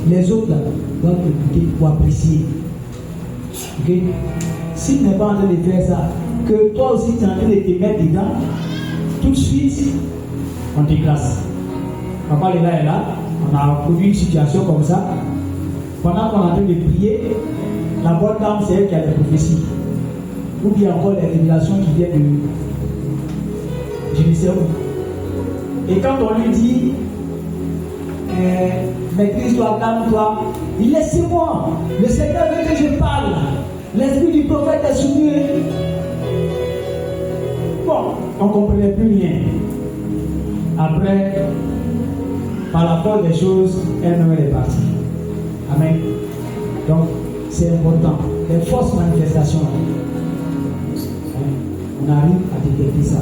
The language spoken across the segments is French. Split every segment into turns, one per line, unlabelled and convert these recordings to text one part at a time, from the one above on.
les autres là, doivent écouter pour apprécier. Ok? Si tu n'es pas en train de faire ça, que toi aussi tu es en train de te mettre dedans, tout de suite, on te classe. Papa Léla est là, on a connu une situation comme ça. Pendant qu'on est en train de prier, la bonne dame, c'est elle qui a des prophéties. Ou bien encore les révélations qui viennent de je ne sais où. Et quand on lui dit maîtrise-toi, calme-toi, il laissez-moi, le Seigneur veut que je parle. L'esprit du prophète est soumis. Bon, on ne comprenait plus rien. Après, par la force des choses, elle-même est partie. Amen. Donc, c'est important. Les fausses manifestations, on arrive à détecter ça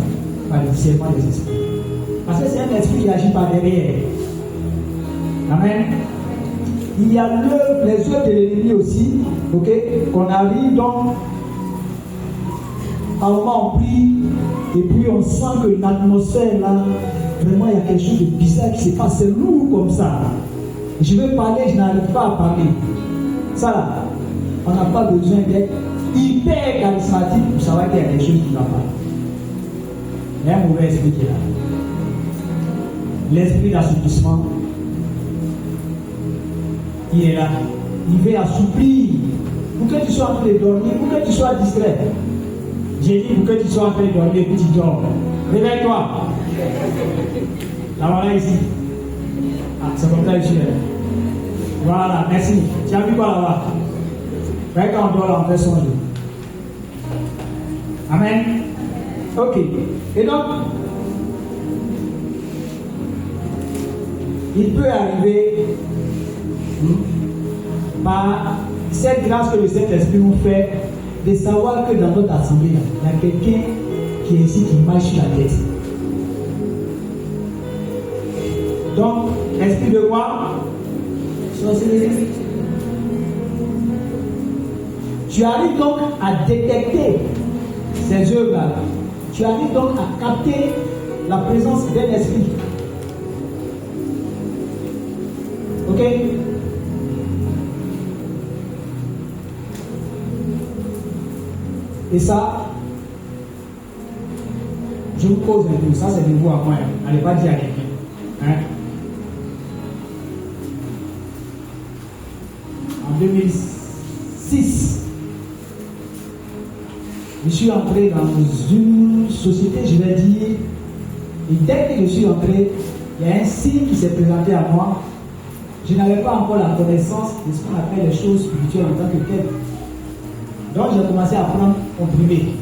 par le discernement des esprits. Parce que c'est un esprit qui agit par derrière. Amen. Il y a les œuvres de l'ennemi aussi, ok, qu'on arrive donc, à un moment on prie, et puis on sent que l'atmosphère là, vraiment il y a quelque chose de bizarre qui se passe, c'est lourd comme ça. Je veux parler, je n'arrive pas à parler. Ça là, on n'a pas besoin d'être hyper charismatique pour savoir qu'il y a quelque chose qui ne va pas. Il y a un mauvais esprit qui est là. L'esprit d'assouplissement, il est là. Il veut assouplir pour que tu sois en train de dormir, pour que tu sois distrait. J'ai dit pour que tu sois en train de dormir et que tu dors. Réveille-toi. Là, voilà ici. Ah, c'est comme ça ici. Voilà, merci. Tu as vu quoi là-bas? Quand on dort là, on fait songer. Amen. Ok. Et donc, il peut arriver par cette grâce que le Saint-Esprit nous fait de savoir que dans notre assemblée, il y a quelqu'un qui est ici qui marche sur la tête. Donc, esprit de quoi? Sorcellerie. Tu arrives donc à détecter ces œuvres-là. Tu arrives donc à capter la présence d'un esprit. Ok? Et ça, je vous pose un peu, ça c'est de vous à moi. Allez pas dire à quelqu'un. Hein? En 2006, je suis entré dans une société, je vais dire, et dès que je suis entré, il y a un signe qui s'est présenté à moi. Je n'avais pas encore la connaissance de ce qu'on appelle les choses spirituelles en tant que telles. Donc j'ai commencé à prendre comprimé,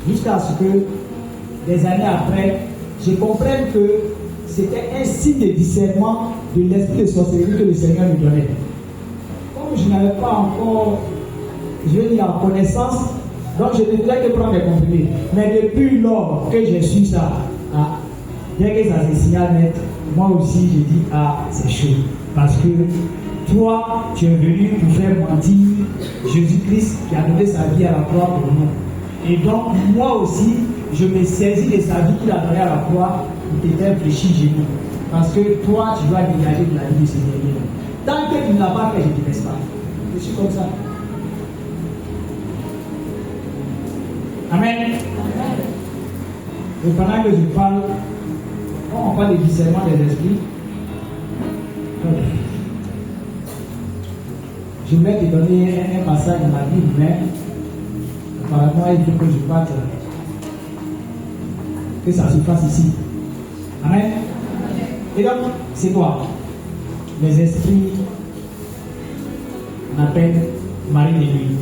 jusqu'à ce que, des années après, je comprenne que c'était un signe de discernement de l'esprit de sorcellerie que le Seigneur nous donnait. Comme je n'avais pas encore, je veux dire, la connaissance, donc je ne faisais que prendre des comprimés. Mais depuis lors que j'ai su ça, dès que ça se signale net, moi aussi je dis, c'est chaud. Parce que toi, tu es venu pour faire mentir Jésus-Christ qui a donné sa vie à la croix pour nous. Et donc, moi aussi, je me saisis de sa vie qu'il a donnée à la croix pour te faire fléchir genoux. Parce que toi, tu dois dégager de la vie de ce dernier. Tant que tu ne l'as pas fait, je ne te laisse pas. Je suis comme ça. Amen. Et pendant que je parle, quand on parle de discernement des esprits, je vais te donner un passage dans la Bible, mais apparemment il faut que je parte, que ça se fasse ici. Amen. Et donc, c'est quoi? Les esprits, on appelle Marie de nuit.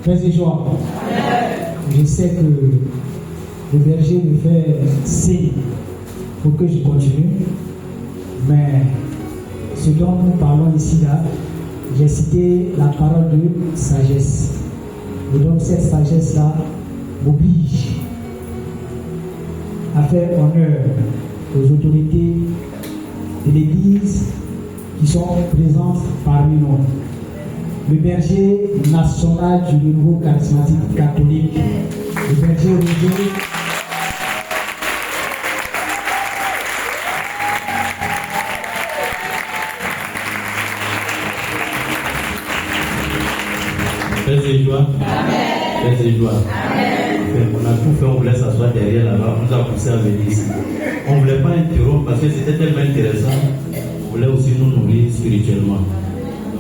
Fais joie. Je sais que le berger me fait signe pour que je continue, mais ce dont nous parlons ici là, j'ai cité la parole de sagesse. Et donc cette sagesse-là m'oblige à faire honneur aux autorités de l'Église qui sont présentes parmi nous. Le berger national du renouveau charismatique catholique, le berger Roger.
Faites des joies. Faites des joies. On a tout fait, on voulait s'asseoir derrière là-bas, on nous a poussé à venir ici. On ne voulait pas interrompre parce que c'était tellement intéressant. On voulait aussi nous nourrir spirituellement.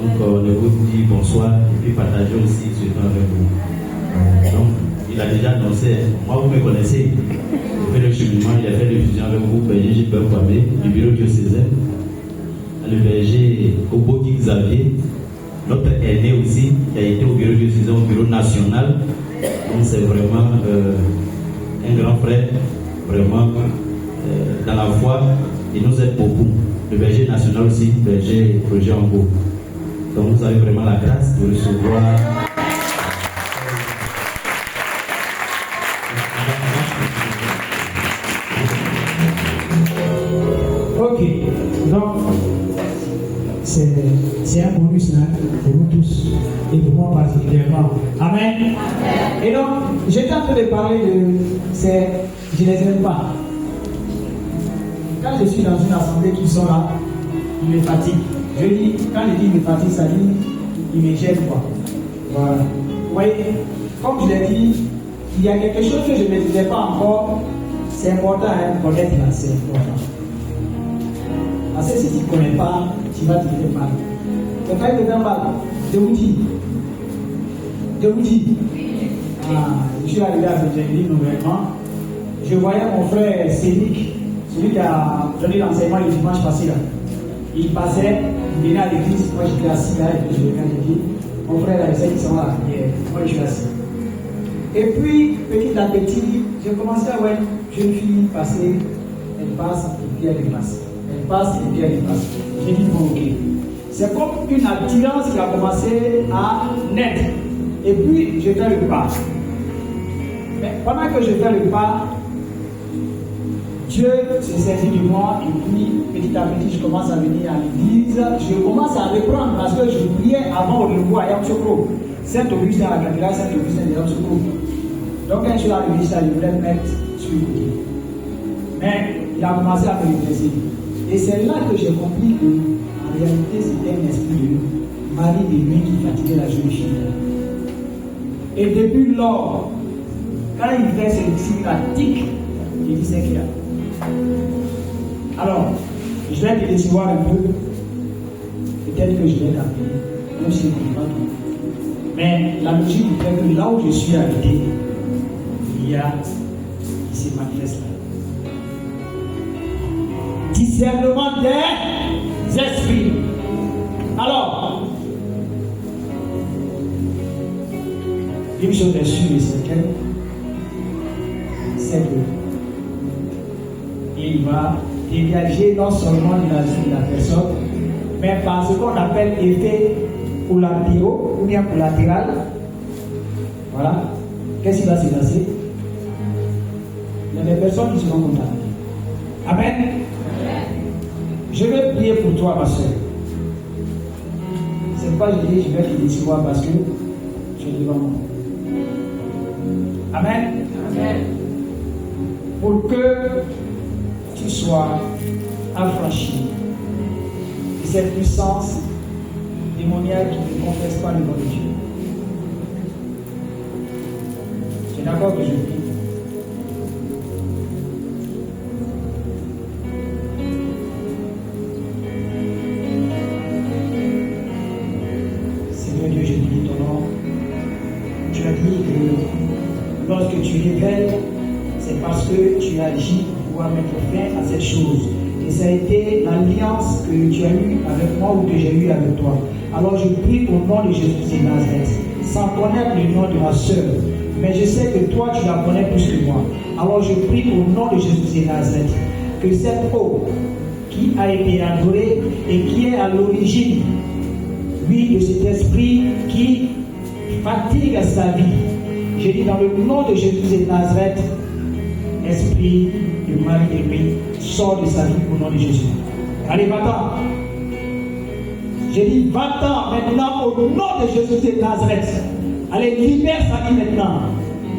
Donc on est vous dire bonsoir et puis partager aussi ce temps avec vous. Donc il a déjà annoncé, moi vous me connaissez, il fait le cheminement, il a fait le fusion avec vous, berger Gilbert Kwame, du bureau diocésain, le berger Oboki Xavier, notre aîné aussi, qui a été au bureau diocésain, au bureau national. Donc c'est vraiment un grand frère, vraiment dans la foi, il nous aide beaucoup. Le berger national aussi, le berger Roger Ango. Donc vous avez vraiment la grâce de recevoir.
Ok, donc c'est un bonus là, pour nous tous et pour moi particulièrement. Amen. Et donc, j'étais en train de parler de ces. Je ne les aime pas. Quand je suis dans une assemblée qui sont là, ils me fatiguent. Je dis, quand je dis il me fatigue, ça dit, il me gêne quoi. Voilà. Vous voyez, comme je l'ai dit, il y a quelque chose que je ne maîtrisais pas encore. C'est important, hein, connaître là, c'est important. Parce que si tu ne connais pas, tu vas te faire mal. C'est quand il te fait mal, je vous dis. Je suis arrivé à Saint-Germain nouvellement. Je voyais mon frère Cédric, celui qui a donné l'enseignement le dimanche passé là. Il passait, il venait à l'église, moi j'étais assis là, et puis je regardais l'église. Mon frère là, il sait qu'ils sont là, moi je suis assis. Et puis, petit à petit, j'ai commencé à voir une jeune fille passer, elle passe, et puis elle passe. Elle passe, et puis elle passe. J'ai dit, bon, ok. C'est comme une attirance qui a commencé à naître. Et puis, je fais le pas. Mais pendant que je fais le pas, Dieu se saisit de moi et puis petit à petit je commence à venir à l'église. Je commence à reprendre parce que je priais avant au niveau à Yamsokro. Saint-Augustin à la cathédrale, Saint-Augustin de Yamsokro. Donc quand je suis arrivé ici, je voulais me mettre sur le côté. Mais il a commencé à me blesser. Et c'est là que j'ai compris que en réalité c'était un esprit de mari de nuit qui fatiguait la jeune fille. Et depuis lors, quand il fait ses signes pratiques, il dit c'est clair. Alors, je vais te décevoir un peu. Peut-être que je vais t'appeler, même si je ne connais pas tout. Mais la logique du fait que là où je suis arrêté, il y a qui se manifeste là. Discernement des esprits. Alors, une chose est sûre et certaine, c'est que il va dégager non seulement de la vie de la personne, mais par ce qu'on appelle effet collatéraux ou bien collatéral. Voilà. Qu'est-ce qui va se passer? Il y a des personnes qui seront contaminées. Amen. Je vais prier pour toi, ma soeur. C'est pas je dis je vais te décevoir parce que je suis devant moi. Amen. Amen. Pour que tu sois affranchi de cette puissance démoniaque qui ne confesse pas le nom de Dieu. C'est d'accord que je prie. Seigneur Dieu, je bénis ton nom. Tu as dit que lorsque tu révèles, c'est parce que tu agis pour mettre fin à cette chose. Et ça a été l'alliance que tu as eue avec moi ou que j'ai eue avec toi. Alors je prie au nom de Jésus de Nazareth, sans connaître le nom de ma soeur, mais je sais que toi tu la connais plus que moi. Alors je prie au nom de Jésus de Nazareth, que cette eau qui a été adorée et qui est à l'origine oui, de cet esprit qui fatigue sa vie. J'ai dit dans le nom de Jésus de Nazareth, esprit de Marie-Aimée, sors de sa vie au nom de Jésus. Allez, va-t'en. J'ai dit, va-t'en maintenant au nom de Jésus de Nazareth. Allez, libère sa vie maintenant.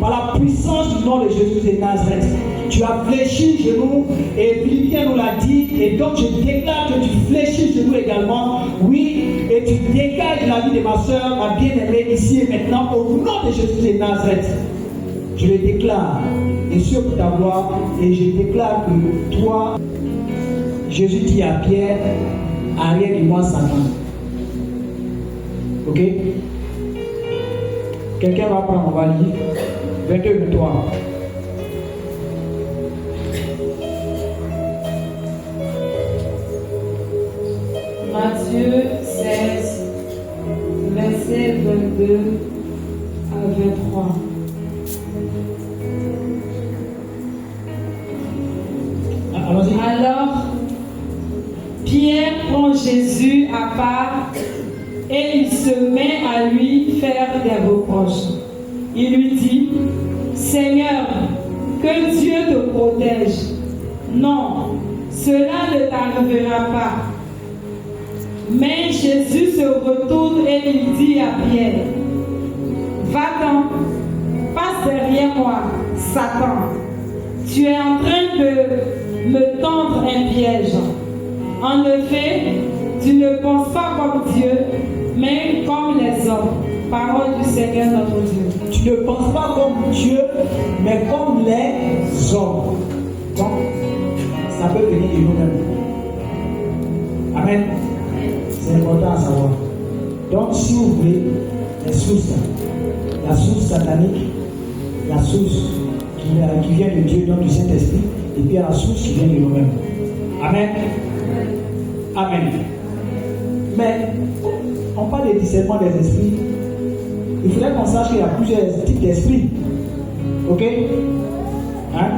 Par la puissance du nom de Jésus de Nazareth. Tu as fléchi le genou et Philippien nous l'a dit. Et donc je déclare que tu fléchis le genou également. Oui, et tu dégages la vie de ma soeur, ma bien-aimée, ici et maintenant au nom de Jésus de Nazareth. Je le déclare. Et sur ta voix, et je déclare que toi, Jésus dit à Pierre, arrière de moi Satan. Ok? Quelqu'un va prendre, on va lire. 22-23.
Matthieu 16, versets 22 à 23. Alors, Pierre prend Jésus à part et il se met à lui faire des reproches. Il lui dit, Seigneur, que Dieu te protège. Non, cela ne t'arrivera pas. Mais Jésus se retourne et il dit à Pierre, va-t'en, passe derrière moi, Satan. Tu es en train de me tendre un piège. En effet, tu ne penses pas comme Dieu, mais comme les hommes. Parole du Seigneur notre Dieu.
Tu ne penses pas comme Dieu, mais comme les hommes. Donc, ça peut venir de nous-mêmes. Amen. C'est important à savoir. Donc, si vous voulez, les sources, la source satanique, la source qui vient de Dieu, donc du Saint-Esprit, et puis la source qui vient de nous-mêmes. Amen. Amen. Mais, on parle de discernement des esprits. Il faudrait qu'on sache qu'il y a plusieurs types d'esprits. Ok? Hein?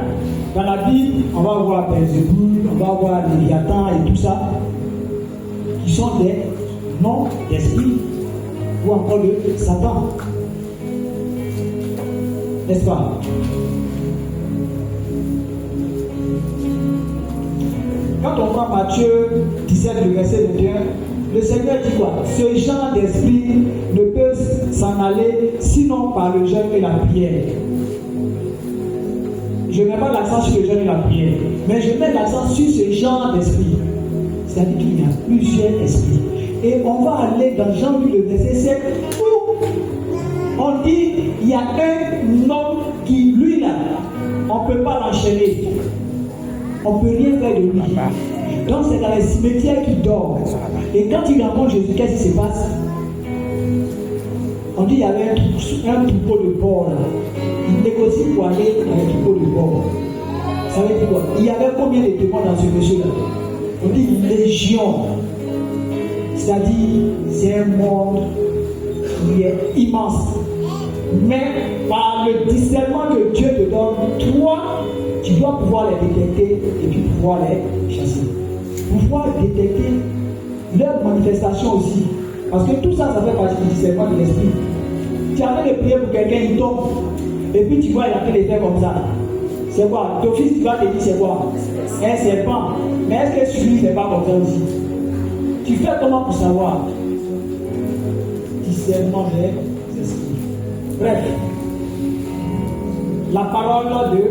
Dans la Bible, on va voir Belzébuth, on va voir Léviathan et tout ça, qui sont des noms d'esprits, ou encore de Satan. N'est-ce pas? Quand on prend Matthieu 17, le verset 21, le Seigneur dit quoi? Ce genre d'esprit ne peut s'en aller sinon par le jeûne et la prière. Je ne mets pas l'accent sur le jeûne et la prière, mais je mets l'accent sur ce genre d'esprit. C'est-à-dire qu'il y a plusieurs esprits. Et on va aller dans Jean 8, le verset 7, où on dit il y a un homme qui, lui là, on ne peut pas l'enchaîner. On ne peut rien faire de lui. Donc c'est dans les cimetières qu'il dort. Et quand il rencontre Jésus, qu'est-ce qui se passe? On dit qu'il y avait un troupeau de porcs là. Il négocie pour aller dans le troupeau de porcs. Ça veut dire quoi? Il y avait combien de démons dans ce monsieur-là? On dit une légion. C'est-à-dire, c'est un monde qui est immense. Mais par le discernement que Dieu te donne, toi, tu dois pouvoir les détecter et puis pouvoir les chasser. Pouvoir détecter leurs manifestations aussi. Parce que tout ça, ça fait partie du discernement de l'esprit. Tu as fait de prier pour quelqu'un, il tombe. Et puis tu vois, il a fait des faits comme ça. C'est quoi? Ton fils, tu vas te dire c'est quoi? Un serpent. Mais est-ce que celui, c'est pas comme ça aussi? Tu fais comment pour savoir? Discernement des esprits. Bref. La parole de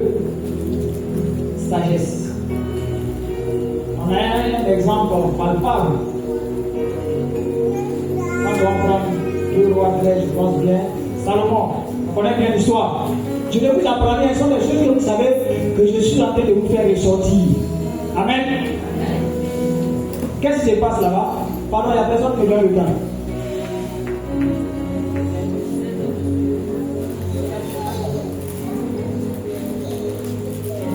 sagesse. On a un exemple palpable. Quand on prend 2 Rois 13, je pense bien. Salomon, on connaît bien l'histoire. Je vais vous apprendre, ce sont des choses que vous savez que je suis en train de vous faire ressortir. Amen. Qu'est-ce qui se passe là-bas? Pardon, il y a personne qui me donne le temps.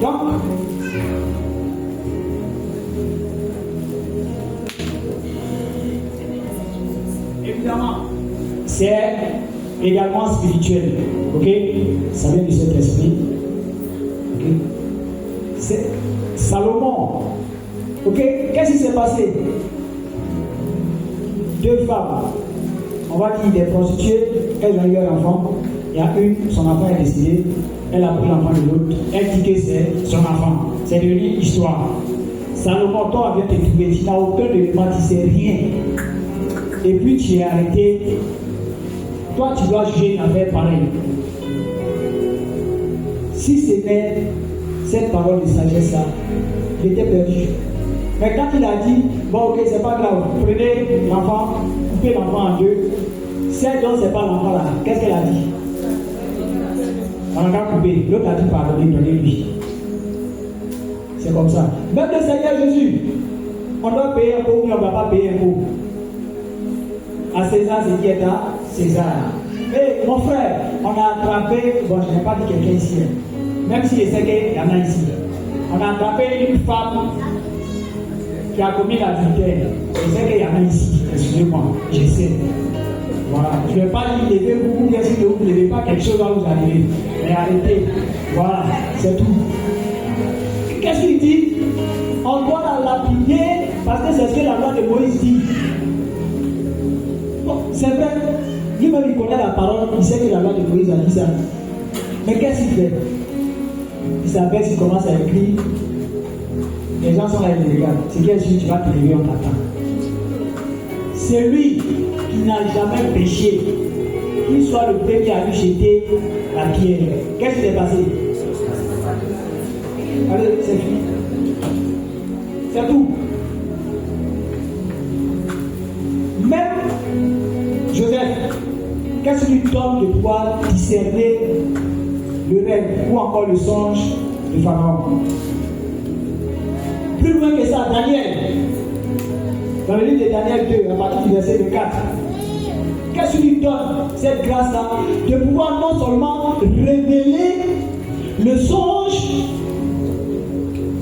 Donc, évidemment, c'est également spirituel. Ok? Ça vient de cet esprit. Ok? C'est Salomon. Ok? Qu'est-ce qui s'est passé? 2 femmes, on va dire des prostituées, elles ont eu un enfant. Il y a une, son enfant est décédé, elle a pris l'enfant de l'autre, elle dit que c'est son enfant. C'est devenu histoire. Salomon, toi vient te trouver, tu n'as aucun élément, tu ne sais rien. Et puis tu es arrêté. Toi, tu dois juger une affaire pareille. Si c'était cette parole de sagesse-là, il était perdu. Mais quand il a dit, bon, ok, c'est pas grave, prenez l'enfant, coupez l'enfant en 2, celle dont c'est pas l'enfant là, qu'est-ce qu'elle a dit? On a coupé, l'autre a dit pardonnez, donnez-lui. C'est comme ça. Même le Seigneur Jésus, on doit payer un pot, mais on ne va pas payer un pot. À César, c'est qui est à César. Et mon frère, on a attrapé, bon, je n'ai pas dit quelqu'un ici, même si je sais qu'il y en a ici. On a attrapé une femme qui a commis l'adultère. Je sais qu'il y en a ici, excusez-moi, je sais. Voilà, je ne vais pas dire levez-vous, bien sûr que vous ne levez pas, quelque chose va vous arriver. Mais arrêtez, voilà, c'est tout. Qu'est-ce qu'il dit? On doit la lapider parce que c'est ce que la loi de Moïse dit. Bon, c'est vrai, lui-même il connaît la parole, il sait que la loi de Moïse a dit ça. Mais qu'est-ce qu'il fait? Il s'appelle, il commence à écrire. Les gens sont là, ils regardent. C'est quel jour tu vas te lever, on t'attend. C'est lui qui n'a jamais péché, qu'il soit le premier à lui jeter la pierre. Qu'est-ce qui s'est passé? Allez, c'est fini. C'est tout. Même Joseph, qu'est-ce qui lui donne de pouvoir discerner le rêve ou encore le songe de Pharaon? Plus loin que ça, Daniel. Dans le livre de Daniel 2, à partir du verset 4. Qu'est-ce qui lui donne cette grâce-là? De pouvoir non seulement révéler le songe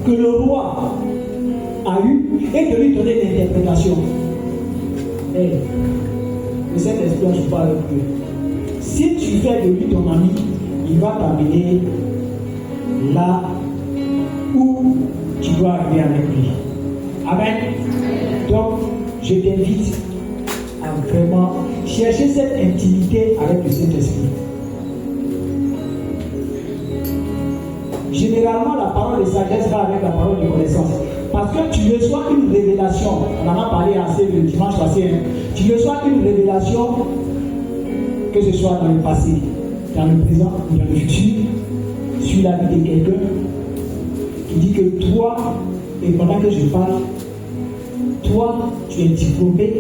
que le roi a eu et de lui donner l'interprétation. Et le Saint-Esprit, je parle avec Dieu. Si tu fais de lui ton ami, il va t'amener là où tu dois arriver avec lui. Amen. Donc, je t'invite à vraiment chercher cette intimité avec le Saint-Esprit. Généralement, la parole de sagesse va avec la parole de connaissance. Parce que tu reçois une révélation. On en a parlé assez le dimanche passé. Tu reçois une révélation, que ce soit dans le passé, dans le présent ou dans le futur, sur la vie de quelqu'un, qui dit que toi, et pendant que je parle, toi, tu es diplômé,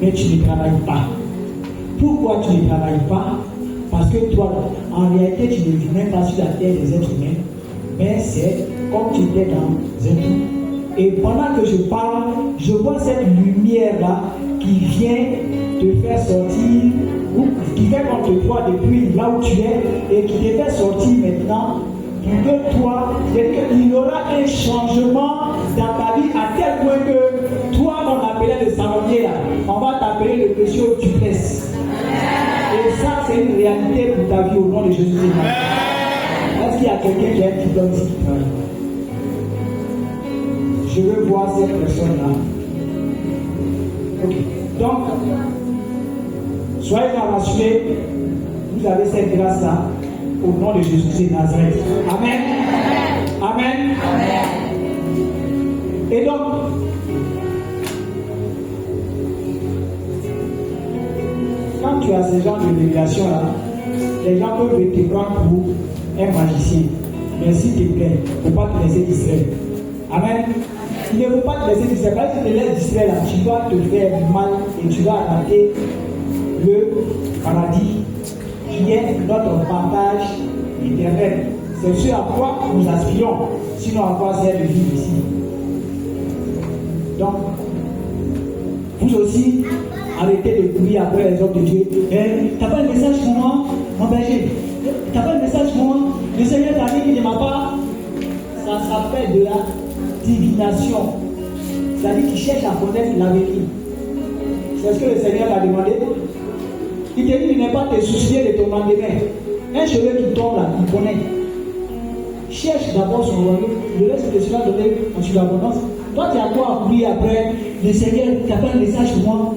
mais tu ne travailles pas. Pourquoi tu ne travailles pas? Parce que toi, en réalité, tu ne vis même pas sur la terre des êtres humains, mais c'est comme tu étais dans un tout. Et pendant que je parle, je vois cette lumière-là qui vient te faire sortir, ou qui fait qu'on te voit depuis là où tu es, et qui te fait sortir maintenant. Pour que toi, il y aura un changement dans ta vie à tel point que toi, on appelait le salonnier là, on va t'appeler le précieux duplex. Et ça, c'est une réalité pour ta vie au nom de Jésus-Christ. Est-ce qu'il y a quelqu'un qui a un diplôme ici qui travaille? Je veux voir cette personne-là. Ok. Donc, soyez rassurés, vous avez cette grâce-là. Au nom de Jésus de Nazareth. Amen. Amen. Amen. Et donc, quand tu as ce genre de révélation là, les gens peuvent te prendre pour un magicien. Mais s'il te plaît, il ne faut pas te laisser distraire. Amen. Il ne faut pas te laisser distraire. Quand tu te laisses distraire là, tu vas te faire mal et tu vas rater le paradis qui est notre partage éternel. C'est ce à quoi nous aspirons, sinon à quoi sert de vivre ici. Donc, vous aussi, arrêtez de courir après les hommes de Dieu. T'as pas un message pour moi, mon berger? T'as pas un message pour moi? Le Seigneur t'a dit qu'il ne m'a pas. Ça s'appelle de la divination. C'est-à-dire qu'il cherche à connaître l'avenir. C'est ce que le Seigneur t'a demandé. Il te dit de ne pas te soucier de ton lendemain. Un cheveu qui tombe là, il connaît. Cherche d'abord son royaume, le reste de cela donner en surabondance. Toi, tu as quoi à courir après? Le Seigneur, tu n'as pas un message pour moi.